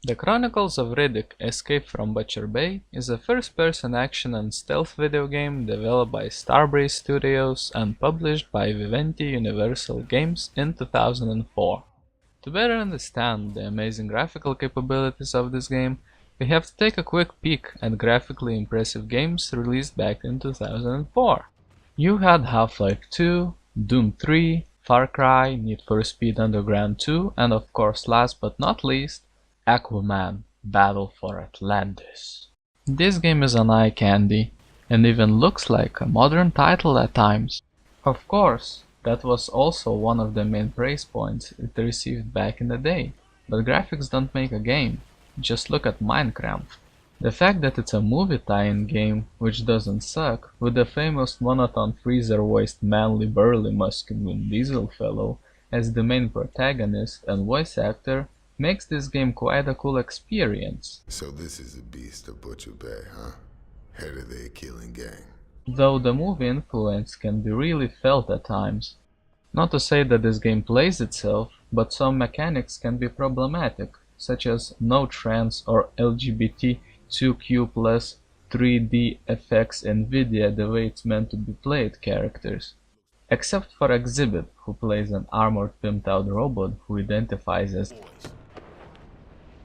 The Chronicles of Riddick: Escape from Butcher Bay is a first-person action and stealth video game developed by Starbreeze Studios and published by Vivendi Universal Games in 2004. To better understand the amazing graphical capabilities of this game, we have to take a quick peek at graphically impressive games released back in 2004. You had Half-Life 2, Doom 3, Far Cry, Need for Speed Underground 2, and of course last but not least, Aquaman: Battle for Atlantis. This game is an eye candy, and even looks like a modern title at times. Of course, that was also one of the main praise points it received back in the day, but graphics don't make a game, just look at Minecraft. The fact that it's a movie tie-in game, which doesn't suck, with the famous monotone freezer-voiced manly burly muscular Vin Diesel fellow as the main protagonist and voice actor, makes this game quite a cool experience. So this is a beast of Butcher Bay, huh? Head of their killing gang. Though the movie influence can be really felt at times. Not to say that this game plays itself, but some mechanics can be problematic, such as no trans or LGBTQ+ 3D effects NVIDIA the way it's meant to be played characters. Except for Exhibit, who plays an armored pimped out robot who identifies as...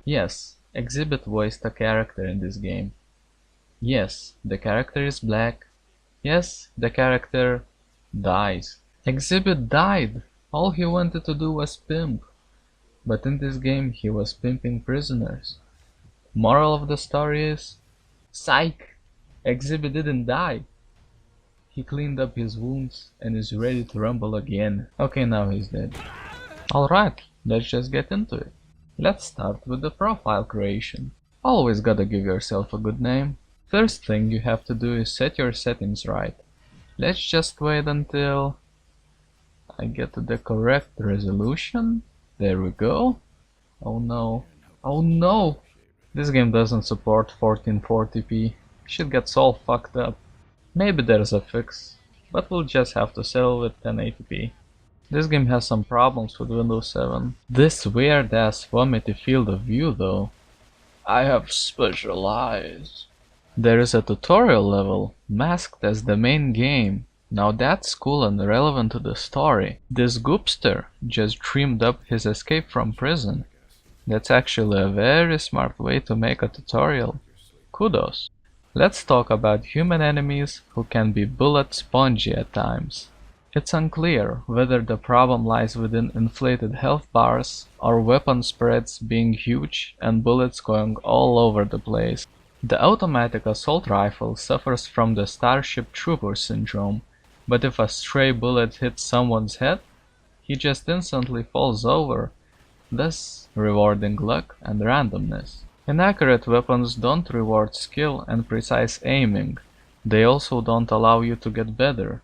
Yes, Exhibit voiced a character in this game. Yes, the character is black. Yes, the character dies. Exhibit died! All he wanted to do was pimp. But in this game he was pimping prisoners. Moral of the story is... Psych! Exhibit didn't die. He cleaned up his wounds and is ready to rumble again. Okay, now he's dead. Alright, let's just get into it. Let's start with the profile creation. Always gotta give yourself a good name. First thing you have to do is set your settings right. Let's just wait until I get to the correct resolution. There we go. Oh no. Oh no! This game doesn't support 1440p. Shit gets all fucked up. Maybe there's a fix, but we'll just have to settle with 1080p. This game has some problems with Windows 7. This weird ass vomity field of view though. I have special eyes. There is a tutorial level, masked as the main game. Now that's cool and relevant to the story. This goopster just dreamed up his escape from prison. That's actually a very smart way to make a tutorial. Kudos. Let's talk about human enemies who can be bullet spongy at times. It's unclear whether the problem lies within inflated health bars or weapon spreads being huge and bullets going all over the place. The automatic assault rifle suffers from the Starship Trooper syndrome, but if a stray bullet hits someone's head, he just instantly falls over, thus rewarding luck and randomness. Inaccurate weapons don't reward skill and precise aiming, they also don't allow you to get better.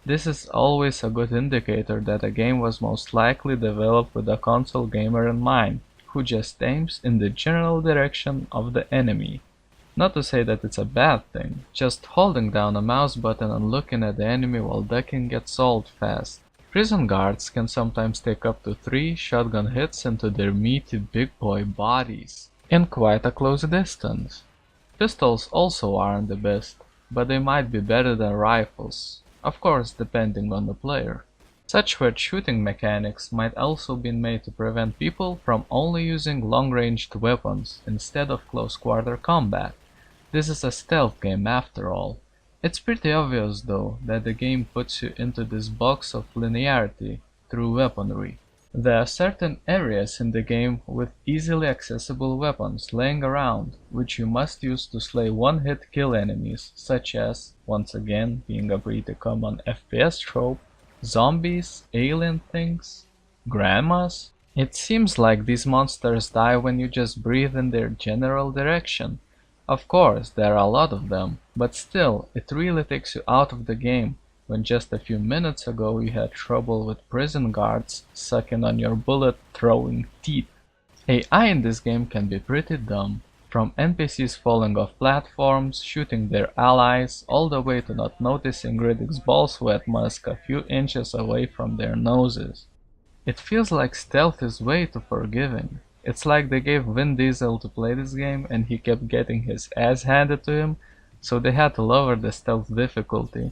This is always a good indicator that a game was most likely developed with a console gamer in mind, who just aims in the general direction of the enemy. Not to say that it's a bad thing, just holding down a mouse button and looking at the enemy while ducking gets old fast. Prison guards can sometimes take up to 3 shotgun hits into their meaty big boy bodies, in quite a close distance. Pistols also aren't the best, but they might be better than rifles, of course depending on the player. Such weird shooting mechanics might also be made to prevent people from only using long-ranged weapons instead of close-quarter combat. This is a stealth game after all. It's pretty obvious though that the game puts you into this box of linearity through weaponry. There are certain areas in the game with easily accessible weapons laying around, which you must use to slay one-hit kill enemies, such as, once again being a pretty common FPS trope, zombies, alien things, grandmas. It seems like these monsters die when you just breathe in their general direction. Of course, there are a lot of them, but still, it really takes you out of the game when just a few minutes ago you had trouble with prison guards sucking on your bullet-throwing teeth. AI in this game can be pretty dumb, from NPCs falling off platforms, shooting their allies, all the way to not noticing Riddick's ball sweat mask a few inches away from their noses. It feels like stealth is way too forgiving. It's like they gave Vin Diesel to play this game and he kept getting his ass handed to him, so they had to lower the stealth difficulty.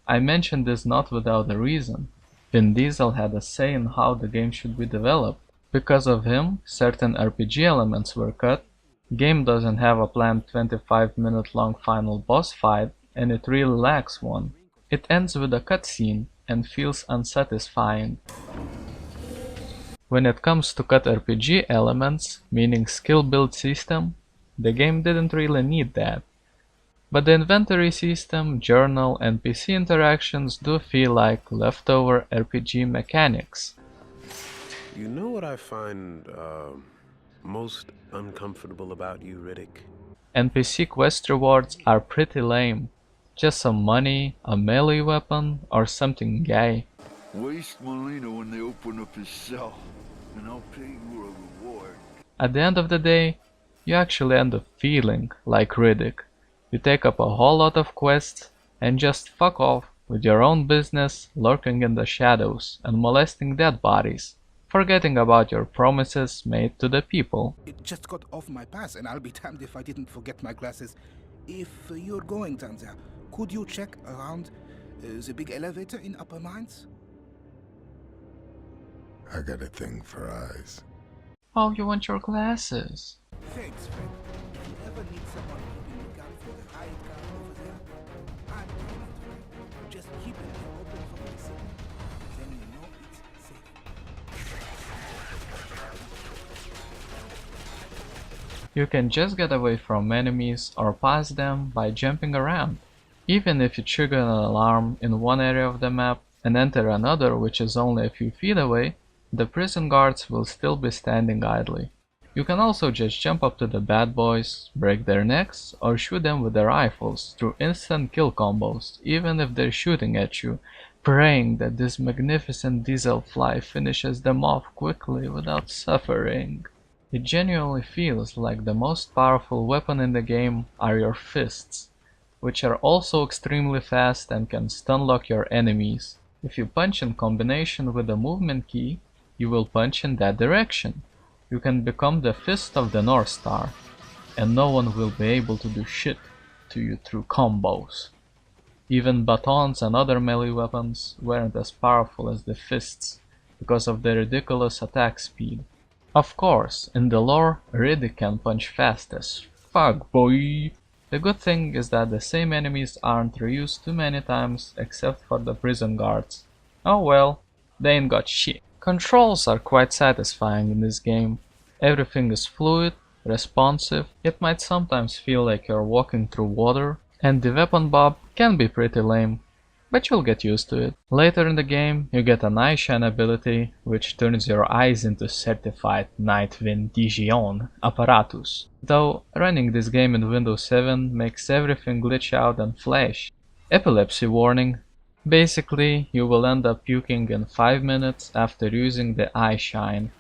I mention this not without a reason. Vin Diesel had a say in how the game should be developed. Because of him, certain RPG elements were cut, game doesn't have a planned 25-minute long final boss fight, and it really lacks one. It ends with a cutscene and feels unsatisfying. When it comes to cut RPG elements, meaning skill build system, the game didn't really need that. But the inventory system, journal, and PC interactions do feel like leftover RPG mechanics. You know what I find most uncomfortable about you, Riddick? NPC quest rewards are pretty lame. Just some money, a melee weapon, or something gay. Waste Molina when they open up his cell, and I'll pay you a reward. At the end of the day, you actually end up feeling like Riddick. You take up a whole lot of quests and just fuck off with your own business, lurking in the shadows and molesting dead bodies, forgetting about your promises made to the people. It just got off my pass, and I'll be damned if I didn't forget my glasses. If you're going down there, could you check around the big elevator in Upper Mines? I got a thing for eyes. Oh, you want your glasses? Thanks, friend. If you ever need someone keeping the gun for the high guard over there, I'm doing it, friend. Just keep it open for my signal. Then you know it's safe. You can just get away from enemies or pass them by jumping around. Even if you trigger an alarm in one area of the map and enter another which is only a few feet away, the prison guards will still be standing idly. You can also just jump up to the bad boys, break their necks, or shoot them with their rifles through instant kill combos, even if they're shooting at you, praying that this magnificent diesel fly finishes them off quickly without suffering. It genuinely feels like the most powerful weapon in the game are your fists, which are also extremely fast and can stun lock your enemies. If you punch in combination with the movement key, you will punch in that direction. You can become the Fist of the North Star, and no one will be able to do shit to you through combos. Even batons and other melee weapons weren't as powerful as the fists, because of their ridiculous attack speed. Of course, in the lore, Riddick can punch fast as fuck, boy! The good thing is that the same enemies aren't reused too many times except for the prison guards. Oh well, they ain't got shit. Controls are quite satisfying in this game. Everything is fluid, responsive, it might sometimes feel like you're walking through water, and the weapon bob can be pretty lame, but you'll get used to it. Later in the game, you get an eye shine ability, which turns your eyes into certified night vision apparatus. Though, running this game in Windows 7 makes everything glitch out and flash. Epilepsy warning. Basically, you will end up puking in 5 minutes after using the eye shine.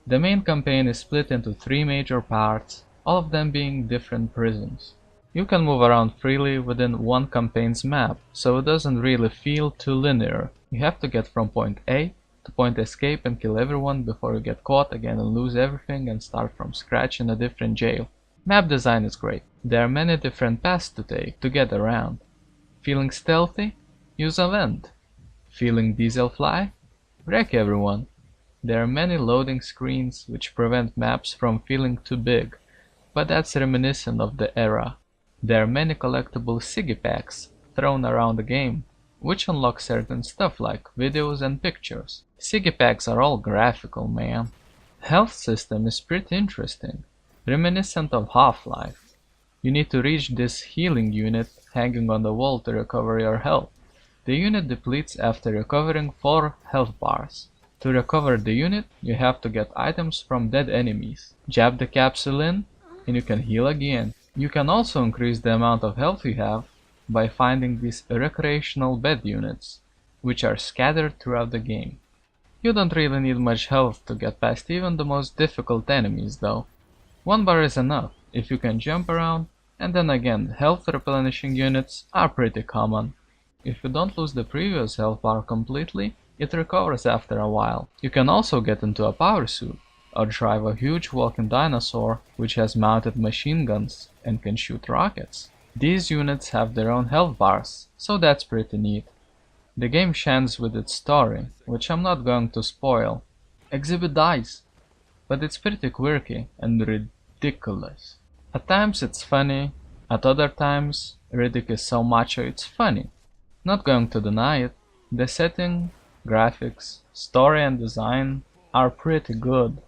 The main campaign is split into 3 major parts, all of them being different prisons. You can move around freely within one campaign's map, so it doesn't really feel too linear. You have to get from point A to point escape and kill everyone before you get caught again and lose everything and start from scratch in a different jail. Map design is great. There are many different paths to take to get around. Feeling stealthy? Use a vent. Feeling diesel fly? Wreck everyone. There are many loading screens which prevent maps from feeling too big, but that's reminiscent of the era. There are many collectible Siggy packs thrown around the game, which unlock certain stuff like videos and pictures. Siggy packs are all graphical, man. Health system is pretty interesting, reminiscent of Half-Life. You need to reach this healing unit hanging on the wall to recover your health. The unit depletes after recovering 4 health bars. To recover the unit, you have to get items from dead enemies. Jab the capsule in, and you can heal again. You can also increase the amount of health you have by finding these recreational bed units, which are scattered throughout the game. You don't really need much health to get past even the most difficult enemies though. 1 bar is enough if you can jump around, and then again health replenishing units are pretty common. If you don't lose the previous health bar completely, it recovers after a while. You can also get into a power suit, or drive a huge walking dinosaur which has mounted machine guns and can shoot rockets. These units have their own health bars, so that's pretty neat. The game shines with its story, which I'm not going to spoil. Exhibit dies, but it's pretty quirky and ridiculous. At times it's funny, at other times Riddick is so macho it's funny. Not going to deny it, the setting, graphics, story and design are pretty good.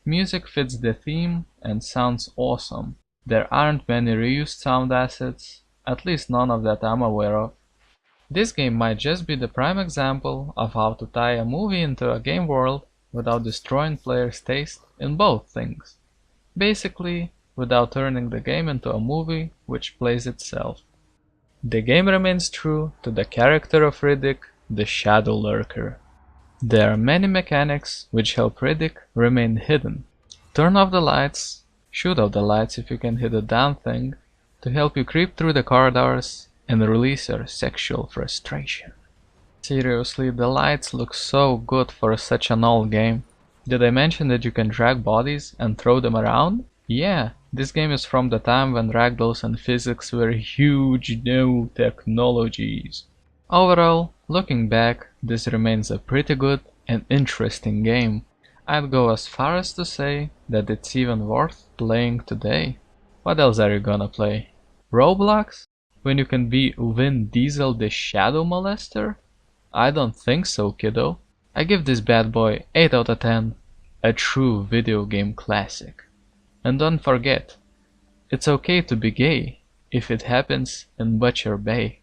Music fits the theme and sounds awesome. There aren't many reused sound assets, at least none of that I'm aware of. This game might just be the prime example of how to tie a movie into a game world without destroying players' taste in both things. Basically, without turning the game into a movie which plays itself. The game remains true to the character of Riddick, the Shadow Lurker. There are many mechanics which help Riddick remain hidden. Turn off the lights, shoot out the lights if you can hit the down thing, to help you creep through the corridors and release your sexual frustration. Seriously, the lights look so good for such an old game. Did I mention that you can drag bodies and throw them around? Yeah, this game is from the time when ragdolls and physics were huge new technologies. Overall, looking back, this remains a pretty good and interesting game. I'd go as far as to say that it's even worth playing today. What else are you gonna play? Roblox? When you can be Vin Diesel the Shadow Molester? I don't think so, kiddo. I give this bad boy 8 out of 10. A true video game classic. And don't forget, it's okay to be gay if it happens in Butcher Bay.